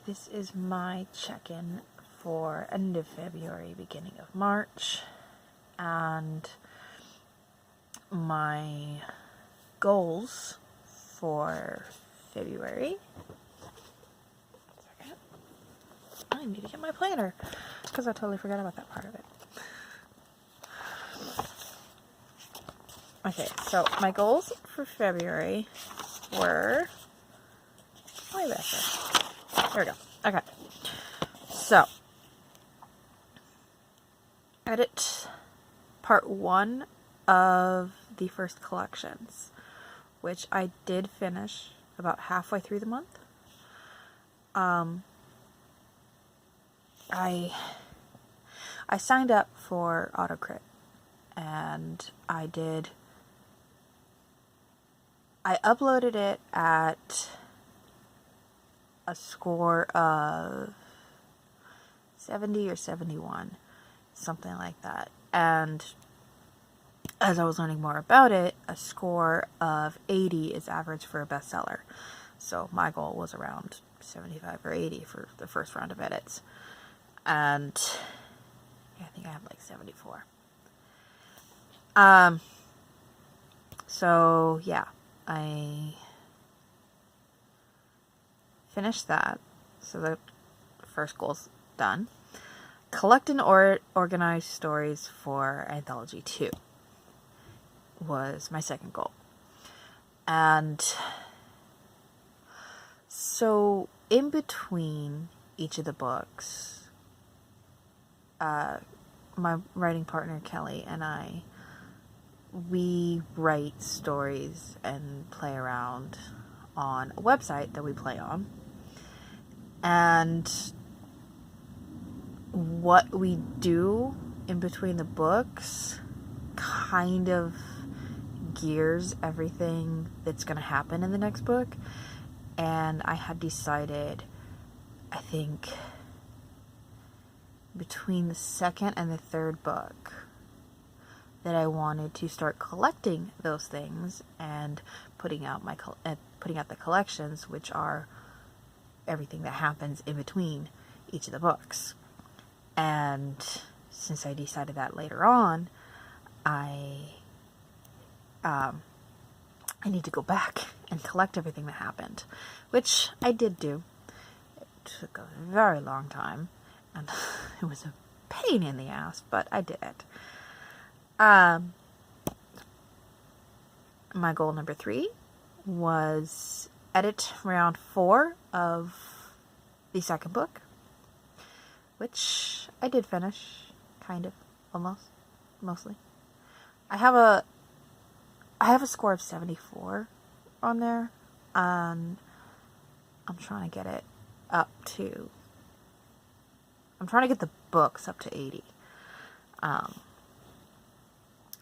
this is my check-in for end of February, beginning of March, and my goals for February. I need to get my planner because I totally forgot about that part of it. Okay, so my goals for February were way back there. There we go. Okay. So, edit part 1 of the first collections, which I did finish about halfway through the month. I signed up for AutoCrit, and I uploaded it at a score of 70 or 71, something like that. And as I was learning more about it, a score of 80 is average for a bestseller. So my goal was around 75 or 80 for the first round of edits. And I think I have like 74. So yeah, I finished that. So the first goal's done. Collect and organize stories for Anthology 2 was my second goal. And so in between each of the books, my writing partner Kelly and we write stories and play around on a website that we play on. And what we do in between the books kind of gears everything that's going to happen in the next book. And I had decided, I think, between the second and the third book, that I wanted to start collecting those things and putting out the collections, which are everything that happens in between each of the books. And since I decided that later on, I need to go back and collect everything that happened, which I did do. It took a very long time, and it was a pain in the ass, but I did it. My goal number 3 was edit round 4 of the second book, which I did finish, kind of, almost, mostly. I have a score of 74 on there, and I'm trying to get it up to, I'm trying to get the books up to 80.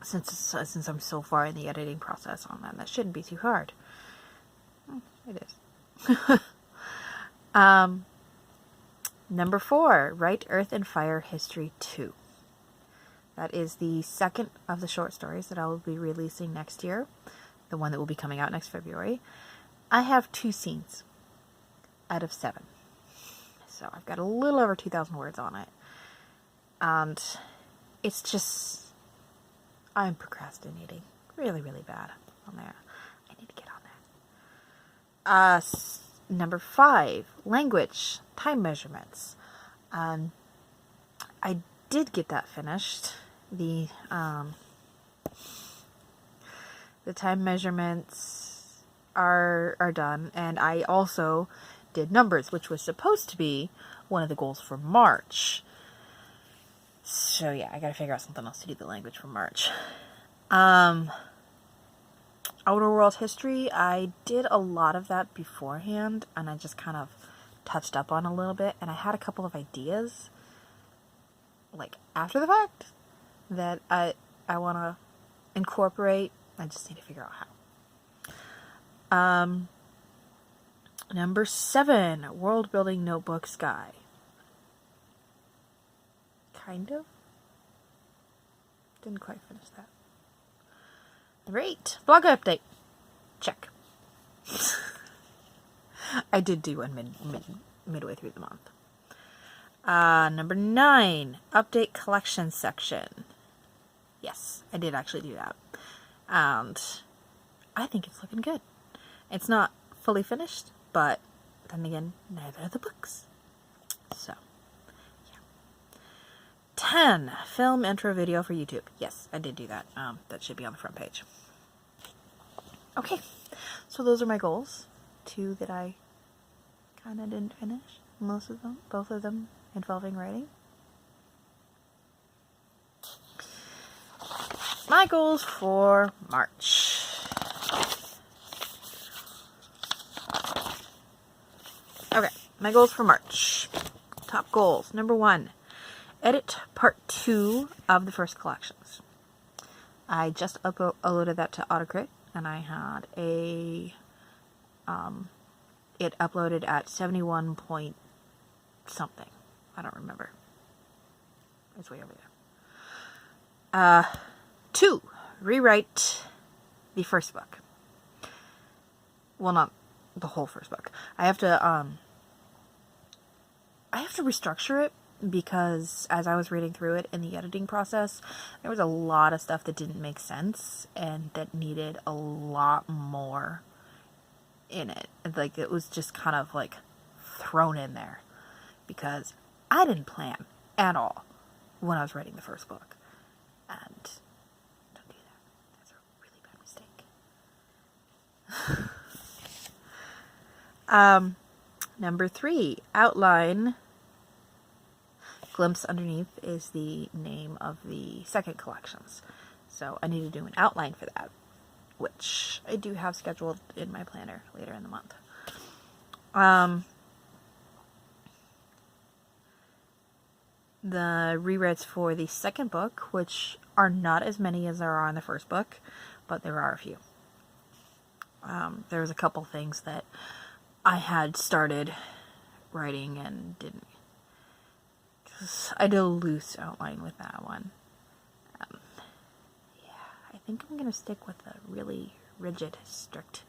Since I'm so far in the editing process on them, that shouldn't be too hard. It is. Number 4, Write Earth and Fire History 2. That is the second of the short stories that I will be releasing next year, the one that will be coming out next February. I have 2 scenes out of 7. So I've got a little over 2,000 words on it. And it's just, I'm procrastinating really, really bad on there. I need to get on that. Number 5, Language, Time Measurements. I did get that finished. The time measurements are done, and I also did numbers, which was supposed to be one of the goals for March. So yeah, I gotta figure out something else to do the language for March. Outer World History, I did a lot of that beforehand, and I just kind of touched up on a little bit, and I had a couple of ideas, like, after the fact, that I want to incorporate. I just need to figure out how. Number 7, World Building Notebook Sky. Kind of. Didn't quite finish that. Great. Blog update. Check. I did do one midway through the month. Number 9, update collection section. Yes, I did actually do that. And I think it's looking good. It's not fully finished, but then again, neither are the books. So, yeah. 10, film intro video for YouTube. Yes, I did do that. That should be on the front page. Okay, so those are my goals. 2 that I kind of didn't finish. Most of them, both of them involving writing. My goals for March. Okay, my goals for March. Top goals. Number 1, edit part 2 of the first collections. I just uploaded that to Autocrit, and I had it uploaded at 71 point something. I don't remember. It's way over there. 2, rewrite the first book. Well, not the whole first book. I have to restructure it because as I was reading through it in the editing process, there was a lot of stuff that didn't make sense and that needed a lot more in it. Like, it was just kind of like thrown in there because I didn't plan at all when I was writing the first book. And don't do that. That's a really bad mistake. Number 3, outline. Glimpse Underneath is the name of the second collections. So I need to do an outline for that, which I do have scheduled in my planner later in the month. The rewrites for the second book, which are not as many as there are in the first book, but there are a few. There was a couple things that I had started writing and didn't. I did a loose outline with that one. Yeah, I think I'm going to stick with the really rigid, strict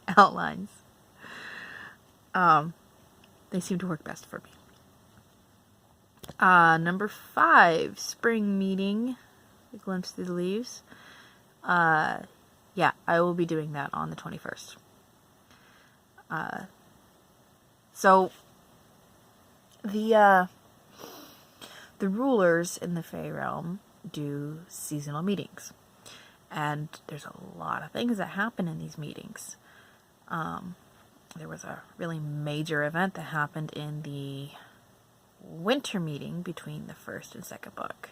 outlines. They seem to work best for me. Number 5, spring meeting. A glimpse through the leaves. Yeah, I will be doing that on the 21st. So the rulers in the Fae realm do seasonal meetings, and there's a lot of things that happen in these meetings. There was a really major event that happened in the winter meeting between the first and second book,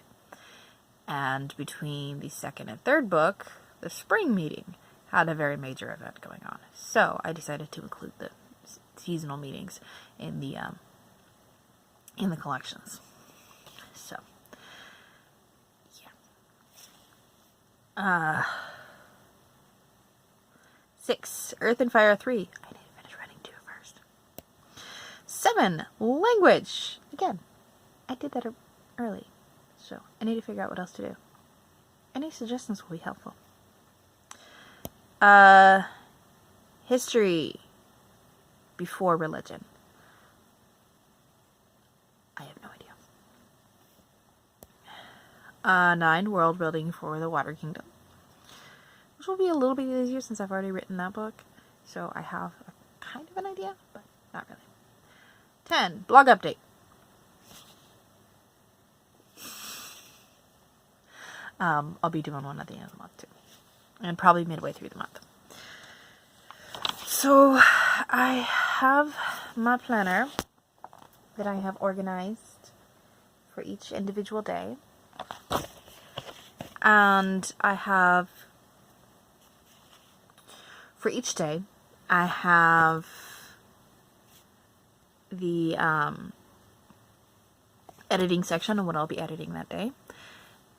and between the second and third book, the spring meeting had a very major event going on. So I decided to include the seasonal meetings in the collections. So, yeah. 6, Earth and Fire 3. I need to finish writing 2 first. 7, language. Again, I did that early, so I need to figure out what else to do. Any suggestions will be helpful. History before religion. I have no idea. 9, world building for the Water Kingdom, which will be a little bit easier since I've already written that book, so I have a kind of an idea, but not really. 10, blog update. I'll be doing one at the end of the month too, and probably midway through the month. So I have my planner that I have organized for each individual day, and I have, for each day, I have the editing section of what I'll be editing that day,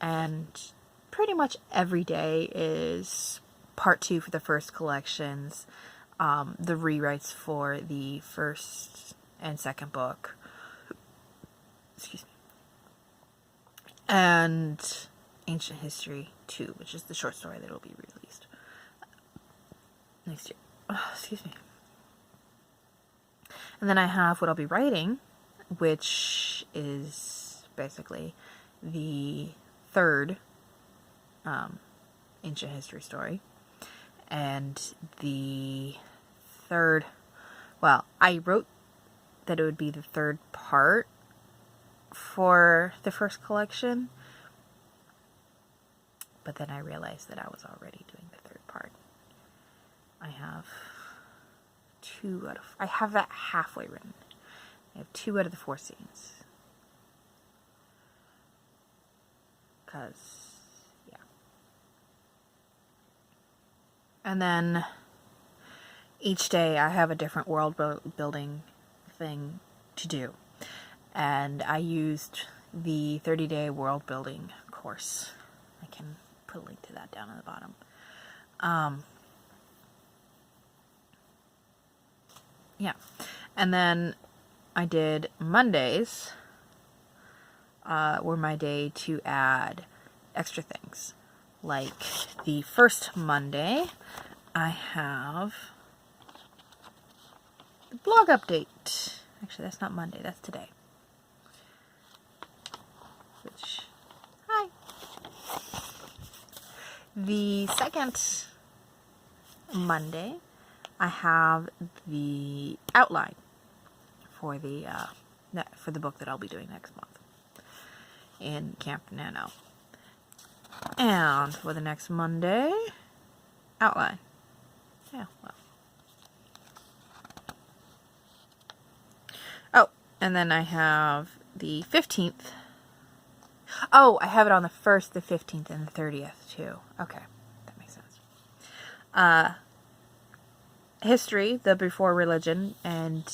and pretty much every day is part 2 for the first collections, the rewrites for the first and second book, excuse me, and Ancient History 2, which is the short story that will be released next year. Oh, excuse me. And then I have what I'll be writing, which is basically the third ancient history story. And the third, well, I wrote that it would be the third part for the first collection, but then I realized that I was already doing the third part. I have I have that halfway written. I have 2 out of the 4 scenes. Because, yeah. And then each day I have a different world building thing to do. And I used the 30-day world building course. I can put a link to that down at the bottom. Yeah. And then I did Mondays were my day to add extra things. Like the first Monday, I have the blog update. Actually, that's not Monday, that's today. Hi. The second Monday, I have the outline for the book that I'll be doing next month in Camp Nano. And for the next Monday, outline. Yeah, well. Oh, and then I have the 15th. Oh, I have it on the 1st, the 15th, and the 30th, too. Okay, that makes sense. History, the before religion, and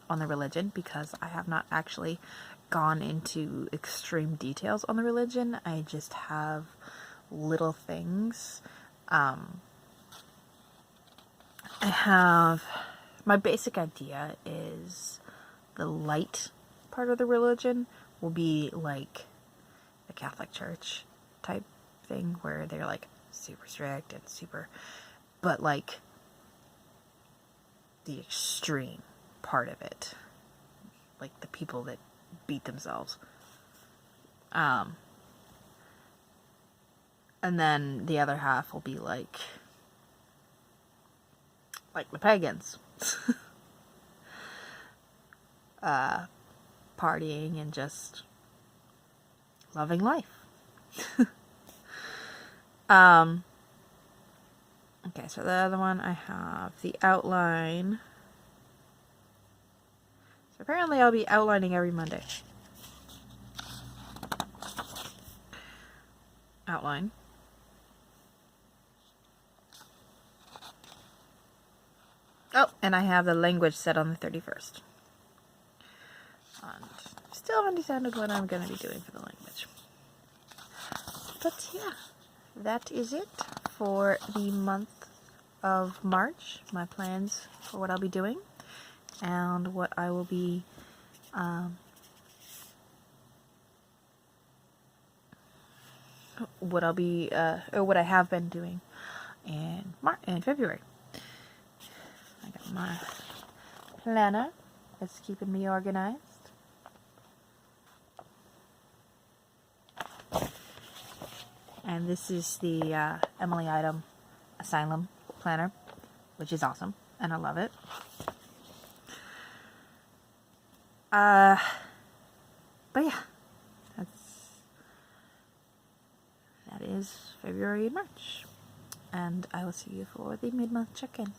on the religion, because I have not actually gone into extreme details on the religion. I just have little things. I have, my basic idea is the light part of the religion will be like the Catholic Church type thing, where they're like super strict and super, but like the extreme part of it, like the people that beat themselves. And then the other half will be like the pagans. Partying and just loving life. Okay, so the other one I have the outline. So apparently I'll be outlining every Monday. Outline. Oh, and I have the language set on the 31st. And still haven't decided what I'm going to be doing for the language. But yeah, that is it for the month of March. My plans for what I'll be doing and what I will be what I have been doing in February. I got my planner that's keeping me organized. And this is the Emily Item Asylum planner, which is awesome, and I love it. But yeah, that is February and March, and I will see you for the mid-month check-in.